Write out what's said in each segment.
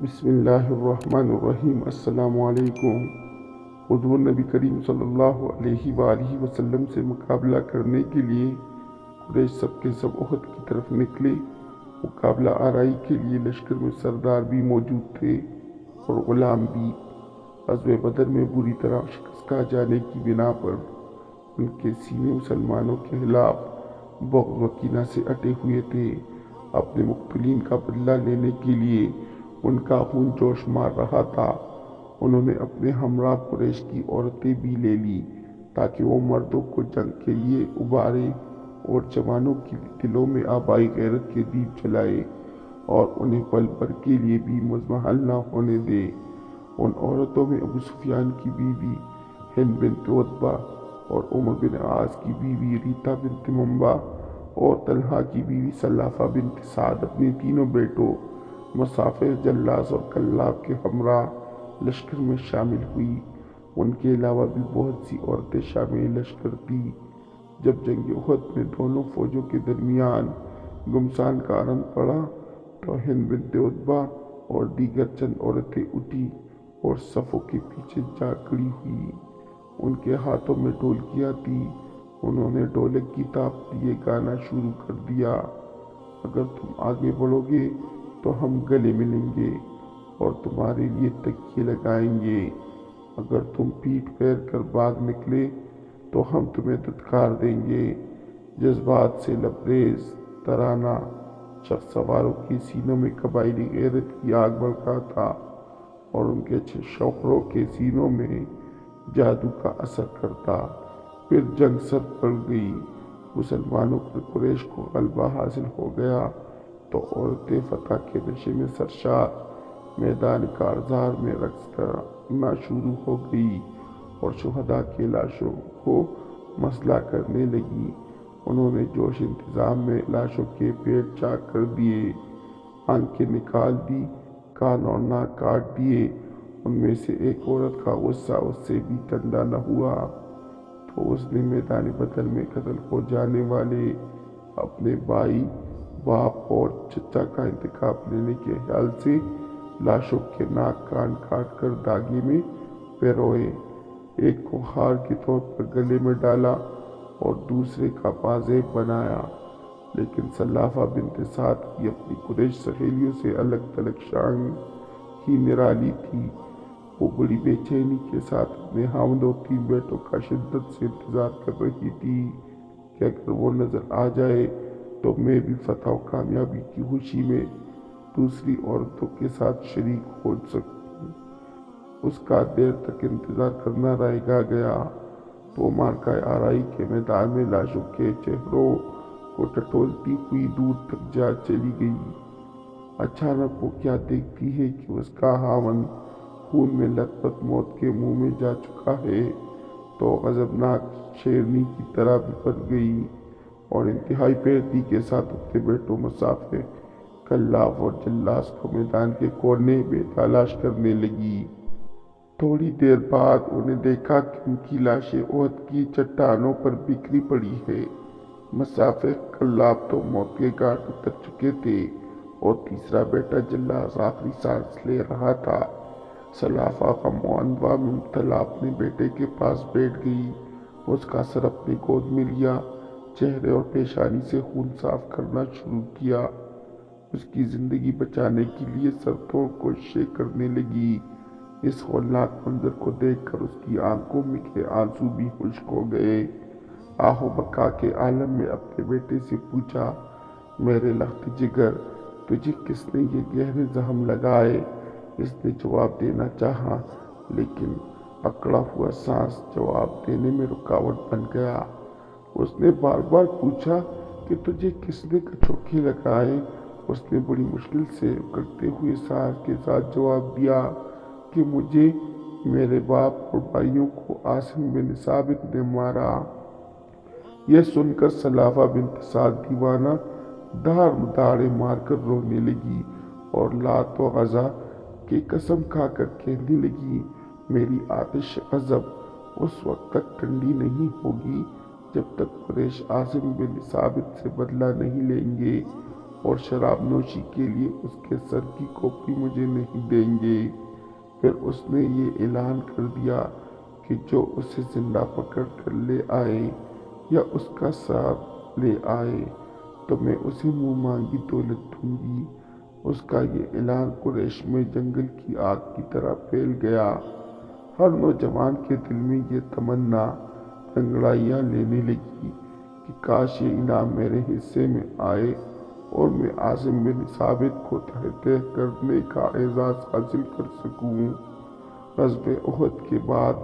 بسم اللہ الرحمن الرحیم۔ السلام علیکم۔ حضور نبی کریم صلی اللہ علیہ وآلہ وسلم سے مقابلہ کرنے کے لیے قریش سب کے سب احد کی طرف نکلے۔ مقابلہ آرائی کے لیے لشکر میں سردار بھی موجود تھے اور غلام بھی۔ غزوہ بدر میں بری طرح شکست کھا جانے کی بنا پر ان کے سینے مسلمانوں کے خلاف بغض و کینہ سے اٹے ہوئے تھے۔ اپنے مقتولین کا بدلہ لینے کے لیے ان کا خون جوش مار رہا تھا۔ انہوں نے اپنے ہمراہ قریش کی عورتیں بھی لے لی تاکہ وہ مردوں کو جنگ کے لیے ابھارے اور جوانوں کے دلوں میں آبائی غیرت کے دیپ جلائے اور انہیں پل بھر کے لیے بھی مضمحل نہ ہونے دے۔ ان عورتوں میں ابو سفیان کی بیوی ہند بنت عتبہ اور عمر بن عاص کی بیوی ریتا بنت منبع اور طلحہ کی بیوی سلافہ بنت سعد اپنے تینوں بیٹوں مصافح، جلاس اور کلاب کے ہمراہ لشکر میں شامل ہوئی۔ ان کے علاوہ بھی بہت سی عورتیں شامل لشکر تھیں۔ جب جنگ احد میں دونوں فوجوں کے درمیان گھمسان کا رن پڑا تو ہند بنت عتبہ اور دیگر چند عورتیں اٹھی اور صفوں کے پیچھے جا کھڑی ہوئی۔ ان کے ہاتھوں میں ڈھولکیاں تھیں۔ انہوں نے ڈھولک کی تاب لیے گانا شروع کر دیا: اگر تم آگے بڑھو گے تو ہم گلے ملیں گے اور تمہارے لیے تکیے لگائیں گے۔ اگر تم پیٹھ پھیر کر بھاگ نکلے تو ہم تمہیں دھتکار دیں گے۔ جذبات سے لبریز ترانہ شخص سواروں کے سینوں میں قبائلی غیرت کی آگ بھڑکا تھا اور ان کے شوہروں کے سینوں میں جادو کا اثر کرتا۔ پھر جنگ سر پڑ گئی۔ مسلمانوں پر قریش کو غلبہ حاصل ہو گیا تو عورتیں فتح کے نشے میں سرشار میدان کارزار میں رقص کرنا شروع ہو گئی اور شہداء کی لاشوں کو مسلح کرنے لگی۔ انہوں نے جوش انتظام میں لاشوں کے پیٹ چاک کر دیے، آنکھیں نکال دی، کان اور ناک کاٹ دیے۔ ان میں سے ایک عورت کا غصہ اس سے بھی ٹھنڈا نہ ہوا تو اس نے میدان بدر میں قتل ہو جانے والے اپنے بھائی، باپ اور چچا کا انتقام لینے کے خیال سے لاشوں کے ناک کان کاٹ کر دھاگے میں پیروئے۔ ایک کو ہار کے طور پر گلے میں ڈالا اور دوسرے کا پازیب بنایا۔ لیکن سلافہ بنت سعد کی اپنی قریش سہیلیوں سے الگ تھلگ شان ہی نرالی تھی۔ وہ بڑی بے چینی کے ساتھ اپنے خاوند اور 3 بیٹوں کا شدت سے انتظار کر رہی تھی کہ اگر وہ نظر آ جائے تو میں بھی فتح و کامیابی کی خوشی میں دوسری عورتوں کے ساتھ شریک ہو سکوں۔ اس کا دیر تک انتظار کرنا رہ گیا تو معرکہ آرائی کے میدان میں لاشوں کے چہروں کو ٹٹولتی ہوئی دور تک جا چلی گئی۔ اچانک وہ کیا دیکھتی ہے کہ اس کا خاوند خون میں لت پت موت کے منہ میں جا چکا ہے تو غضبناک شیرنی کی طرح بھڑک گئی اور انتہائی بےدردی کے ساتھ اپنے بیٹوں مصافح، کلاب اور جلاس کو میدان کے کونے میں تلاش کرنے لگی۔ تھوڑی دیر بعد انہیں دیکھا کہ ان کی لاشیں احد کی چٹانوں پر بکھری پڑی ہیں۔ مصافح، کلاب تو موت کے گھاٹ اتر چکے تھے اور تیسرا بیٹا جلاس آخری سانس لے رہا تھا۔ سلافہ غم و اندوہ میں مبتلا اپنے بیٹے کے پاس بیٹھ گئی، اس کا سر اپنی گود میں لیا، چہرے اور پیشانی سے خون صاف کرنا شروع کیا۔ اس کی زندگی بچانے کے لیے سر توڑ کوششیں کرنے لگی۔ اس ہولناک منظر کو دیکھ کر اس کی آنکھوں میں کے آنسو بھی خشک ہو گئے۔ آہ و بکا کے عالم میں اپنے بیٹے سے پوچھا: میرے لخت جگر، تجھے کس نے یہ گہرے زخم لگائے؟ اس نے جواب دینا چاہا لیکن اکڑا ہوا سانس جواب دینے میں رکاوٹ بن گیا۔ اس نے بار بار پوچھا کہ تجھے کس نے کچوکے لگائے؟ اس نے بڑی مشکل سے اکڑتے ہوئے سانس کے ساتھ جواب دیا کہ مجھے میرے باپ اور بھائیوں کو عاصم بن ثابت نے مارا۔ یہ سن کر سلافہ بنت سعد دیوانہ دھاڑے مار کر رونے لگی اور لات و عزا کی قسم کھا کر کہنے لگی: میری آتش غضب اس وقت تک ٹھنڈی نہیں ہوگی جب تک قریش عاصم بن ثابت سے بدلہ نہیں لیں گے اور شراب نوشی کے لیے اس کے سر کی کھوپڑی مجھے نہیں دیں گے۔ پھر اس نے یہ اعلان کر دیا کہ جو اسے زندہ پکڑ کر لے آئے یا اس کا ساتھ لے آئے تو میں اسے منہ مانگی دولت دوں گی۔ اس کا یہ اعلان قریش میں جنگل کی آگ کی طرح پھیل گیا۔ ہر نوجوان کے دل میں یہ تمنا انگڑائیاں لینے لگی کہ کاش یہ انعام میرے حصے میں آئے اور میں عاصم بن ثابت کو تحت کرنے کا اعزاز حاصل کر سکوں۔ غزوہ احد کے بعد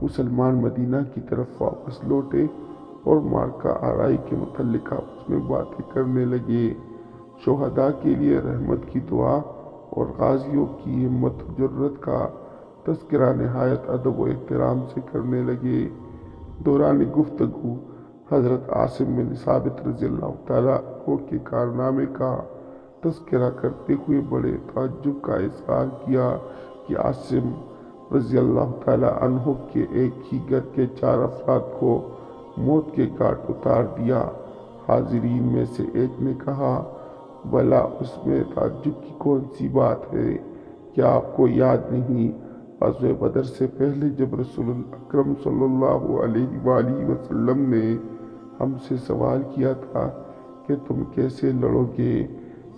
مسلمان مدینہ کی طرف واپس لوٹے اور معرکہ آرائی کے متعلق آپس میں باتیں کرنے لگے۔ شہداء کے لیے رحمت کی دعا اور غازیوں کی ہمت و جرأت کا تذکرہ نہایت ادب و احترام سے کرنے لگے۔ دوران گفتگو حضرت عاصم بن ثابت رضی اللہ تعالیٰ عنہ کے کارنامے کا تذکرہ کرتے ہوئے بڑے تعجب کا اظہار کیا کہ عاصم رضی اللہ تعالیٰ عنہ کے ایک ہی گھر کے 4 افراد کو موت کے گھاٹ اتار دیا۔ حاضرین میں سے ایک نے کہا، بھلا اس میں تعجب کی کون سی بات ہے؟ کیا آپ کو یاد نہیں غزوہ بدر سے پہلے جب رسول اکرم صلی اللہ علیہ وآلہ وسلم نے ہم سے سوال کیا تھا کہ تم کیسے لڑو گے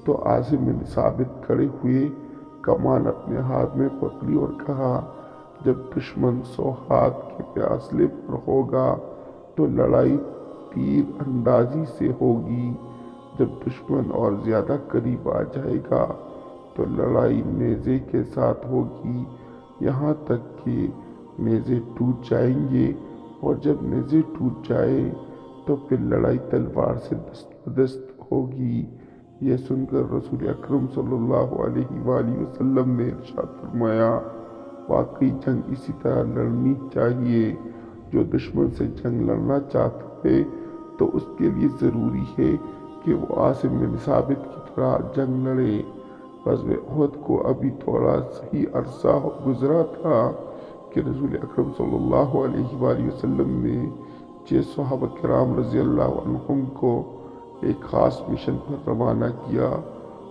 تو عاصم بن ثابت کھڑے ہوئے، کمان اپنے ہاتھ میں پکڑی اور کہا، جب دشمن 100 ہاتھ کے فاصلے پر ہوگا تو لڑائی تیر اندازی سے ہوگی، جب دشمن اور زیادہ قریب آ جائے گا تو لڑائی نیزے کے ساتھ ہوگی، یہاں تک کہ نیزے ٹوٹ جائیں گے، اور جب نیزے ٹوٹ جائے تو پھر لڑائی تلوار سے دست بدست ہوگی۔ یہ سن کر رسول اکرم صلی اللہ علیہ وآلہ وسلم نے ارشاد فرمایا، واقعی جنگ اسی طرح لڑنی چاہیے۔ جو دشمن سے جنگ لڑنا چاہتا ہے تو اس کے لیے ضروری ہے کہ وہ عاصم بن ثابت کی طرح جنگ لڑے۔ غزوہ احد کو ابھی تھوڑا ہی عرصہ گزرا تھا کہ رسول اکرم صلی اللہ علیہ وآلہ وسلم نے 6 صحابہ کرام رضی اللہ عنہم کو ایک خاص مشن پر روانہ کیا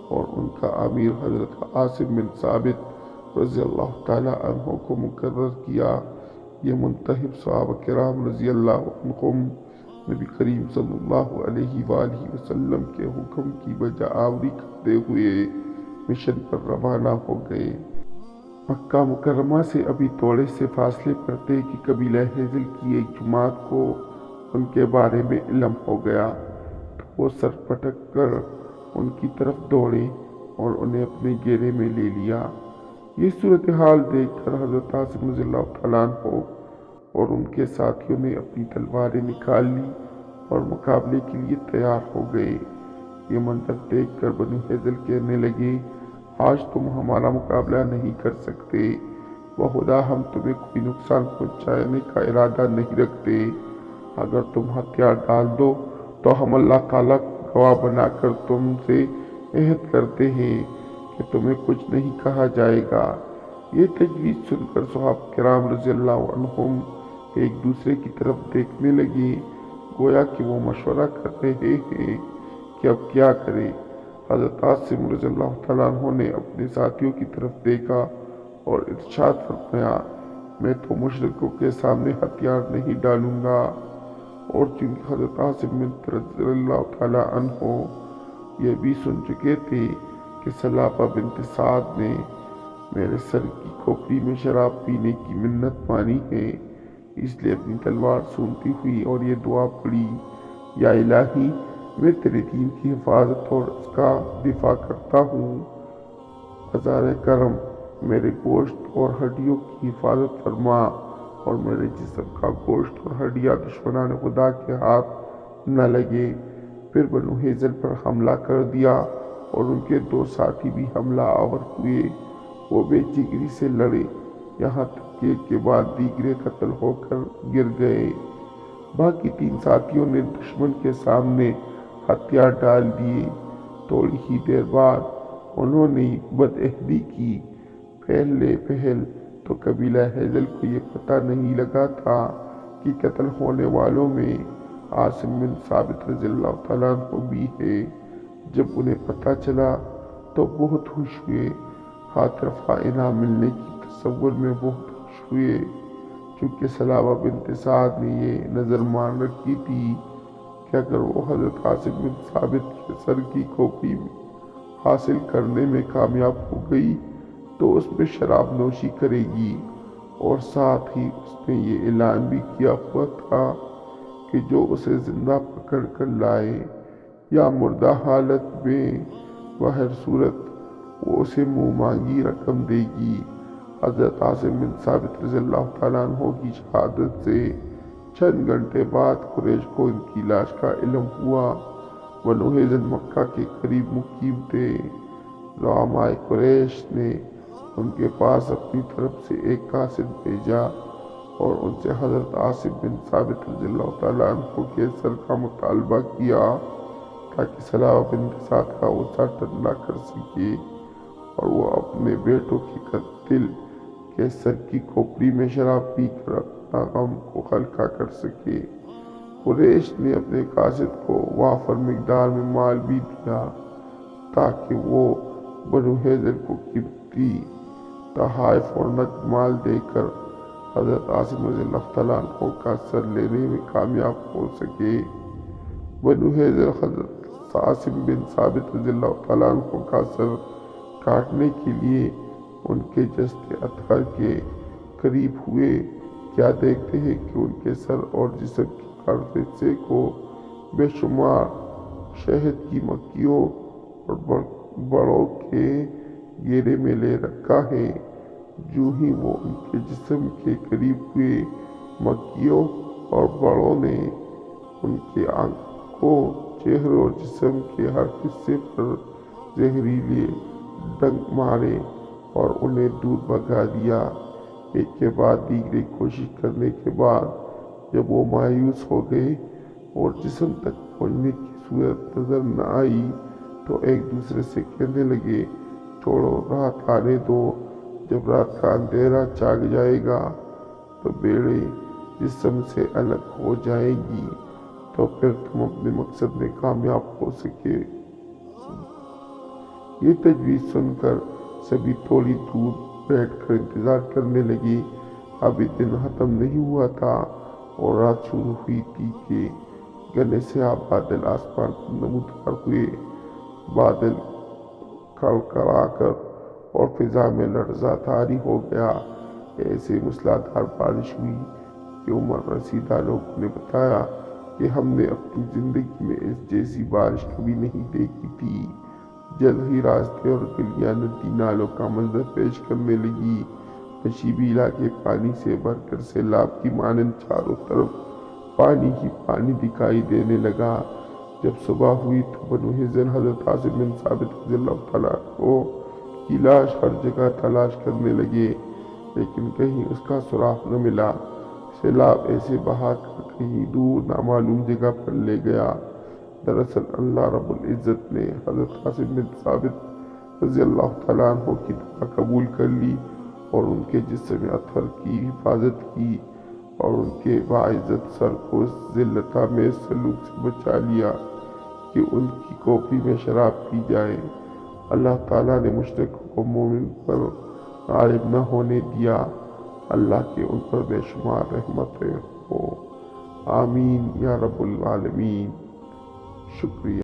اور ان کا امیر حضرت عاصم بن ثابت رضی اللہ تعالیٰ عنہ کو مقرر کیا۔ یہ منتخب صحابہ کرام رضی اللہ عنہم نبی کریم صلی اللہ علیہ وآلہ وسلم کے حکم کی بجا آوری کرتے ہوئے مشن پر روانہ ہو گئے۔ مکہ مکرمہ سے ابھی تھوڑے سے فاصلے پر تھے کہ قبیلہ ہیزل کی ایک جماعت کو ان کے بارے میں علم ہو گیا تو وہ سر پٹک کر ان کی طرف دوڑے اور انہیں اپنے گھیرے میں لے لیا۔ یہ صورتحال دیکھ کر حضرت عاصم رضی اللہ تعالیٰ عنہ اور ان کے ساتھیوں نے اپنی تلواریں نکال لی اور مقابلے کے لیے تیار ہو گئے۔ یہ منظر دیکھ کر بنو ہیزل کہنے لگے، آج تم ہمارا مقابلہ نہیں کر سکتے، بخدا ہم تمہیں کوئی نقصان پہنچانے کا ارادہ نہیں رکھتے، اگر تم ہتھیار ڈال دو تو ہم اللہ تعالیٰ کو گواہ بنا کر تم سے عہد کرتے ہیں کہ تمہیں کچھ نہیں کہا جائے گا۔ یہ تجویز سن کر صحابہ کرام رضی اللہ عنہم ایک دوسرے کی طرف دیکھنے لگے، گویا کہ وہ مشورہ کر رہے ہیں کہ اب کیا کریں۔ حضرت عاصم رضی اللہ تعالیٰ عنہ نے اپنے ساتھیوں کی طرف دیکھا اور ارشاد فرمایا، میں تو مشرکوں کے سامنے ہتھیار نہیں ڈالوں گا۔ اور چونکہ حضرت عاصم رضی اللہ تعالیٰ عنہ یہ بھی سن چکے تھے کہ سلابہ بنت سعد نے میرے سر کی کھوپڑی میں شراب پینے کی منت مانی ہے، اس لیے اپنی تلوار سونتی ہوئی اور یہ دعا پڑھی، یا الہی میں تیرے دین کی حفاظت اور اس کا دفاع کرتا ہوں، بازار کرم میرے گوشت اور ہڈیوں کی حفاظت فرما اور میرے جسم کا گوشت اور ہڈیاں دشمنان خدا کے ہاتھ نہ لگے۔ پھر بنو ہیزل پر حملہ کر دیا اور ان کے 2 ساتھی بھی حملہ آور ہوئے، وہ بے جگری سے لڑے یہاں تک کہ ایک کے بعد دیگرے قتل ہو کر گر گئے۔ باقی 3 ساتھیوں نے دشمن کے سامنے ہتھیار ڈال دیے۔ تھوڑی ہی دیر بعد انہوں نے بدعہدی کی۔ پہل تو قبیلہ ہیزل کو یہ پتہ نہیں لگا تھا کہ قتل ہونے والوں میں عاصم بن ثابت رضی اللہ تعالیٰ عنہ بھی ہے، جب انہیں پتہ چلا تو بہت خوش ہوئے، ہاتھ رفع انعام ملنے کی تصور میں بہت خوش ہوئے، چونکہ ثعلبہ بنت سعد نے یہ نظر مان رکھی تھی کہ اگر وہ حضرت عاصم بن ثابت کے سر کی کھوپڑی حاصل کرنے میں کامیاب ہو گئی تو اس میں شراب نوشی کرے گی، اور ساتھ ہی اس نے یہ اعلان بھی کیا ہوا تھا کہ جو اسے زندہ پکڑ کر لائے یا مردہ حالت میں، بہر صورت وہ اسے منہ مانگی رقم دے گی۔ حضرت عاصم بن ثابت رضی اللہ تعالیٰ عنہ کی شہادت سے چند گھنٹے بعد قریش کو ان کی لاش کا علم ہوا۔ بنو ہیزن مکہ کے قریب مقیم تھے۔ زعماء قریش نے ان کے پاس اپنی طرف سے ایک قاصد بھیجا اور ان سے حضرت عاصم بن ثابت رضی اللہ تعالیٰ عنہ کے سر کا مطالبہ کیا تاکہ ثعلبہ بنت سعد کا غصہ ٹھنڈا کر سکے اور وہ اپنے بیٹوں کے قاتل کے سر کی کھوپڑی میں شراب پی کر اپنا غم کو ہلکا کر سکے۔ قریش نے اپنے قاصد کو وافر مقدار میں مال بھی دیا تاکہ وہ بنو ہیزن کو قیمتی تحائف اور نقد مال دے کر حضرت عاصم رضی اللہ تعالیٰ عنہ کا سر لینے میں کامیاب ہو سکے۔ بنو ہیزن حضرت عاصم بن ثابت رضی اللہ تعالیٰ عنہ کا سر کاٹنے کے لیے ان کے جسد اطہر کے قریب ہوئے، کیا دیکھتے ہیں کہ ان کے سر اور جسم کے ہر حصے کو بے شمار شہد کی مکھیوں اور بڑوں کے گھیرے میں لے رکھا ہے۔ جو ہی وہ ان کے جسم کے قریب ہوئے، مکھیوں اور بڑوں نے ان کے آنکھوں، چہرے اور جسم کے ہر حصے پر زہریلے ڈنک مارے اور انہیں دور بھگا دیا۔ ایک کے بعد دیگرے کوشش کرنے کے بعد جب وہ مایوس ہو گئے اور جسم تک پہنچنے کی صورت نظر نہ آئی تو ایک دوسرے سے کہنے لگے، چھوڑو، رات آنے دو، جب رات کا اندھیرا چھا جائے گا تو بیڑے جسم سے الگ ہو جائیں گی، تو پھر تم اپنے مقصد میں کامیاب ہو سکے۔ یہ تجویز سن کر سبھی تھوڑی دور بیٹھ کر انتظار کرنے لگے۔ ابھی دن ختم نہیں ہوا تھا اور رات شروع ہوئی تھی کہ گھنے سیاہ بادل آسمان پر نمودار ہوئے۔ بادل کڑکڑا کر اور فضا میں لرزہ طاری ہو گیا۔ ایسے موسلادھار بارش ہوئی کہ عمر رسیدہ لوگوں نے بتایا کہ ہم نے اپنی زندگی میں اس جیسی بارش کبھی نہیں دیکھی تھی۔ جلد ہی راستے اور گلیاں ندی نالوں کا منظر پیش کرنے لگی۔ نشیبی علاقے پانی سے بھر کر سیلاب کی مانند چاروں طرف پانی ہی پانی دکھائی دینے لگا۔ جب صبح ہوئی تو بنو ہیزن حضرت عاصم بن ثابت رضی اللہ تعالیٰ عنہ کی لاش ہر جگہ تلاش کرنے لگے، لیکن کہیں اس کا سراغ نہ ملا۔ سیلاب ایسے بہا کر کہیں دور نامعلوم جگہ پر لے گیا۔ دراصل اللہ رب العزت نے حضرت عاصم بن ثابت رضی اللہ تعالیٰ عنہ کی دعا قبول کر لی اور ان کے جسم اطہر کی حفاظت کی اور ان کے باعزت سر کو اس ذلت آمیز سلوک سے بچا لیا کہ ان کی کھوپڑی میں شراب پی جائے۔ اللہ تعالیٰ نے مشرکوں کو مومن پر غالب نہ ہونے دیا۔ اللہ کے ان پر بے شمار رحمتیں ہوں۔ آمین یا رب العالمین۔ شکریہ۔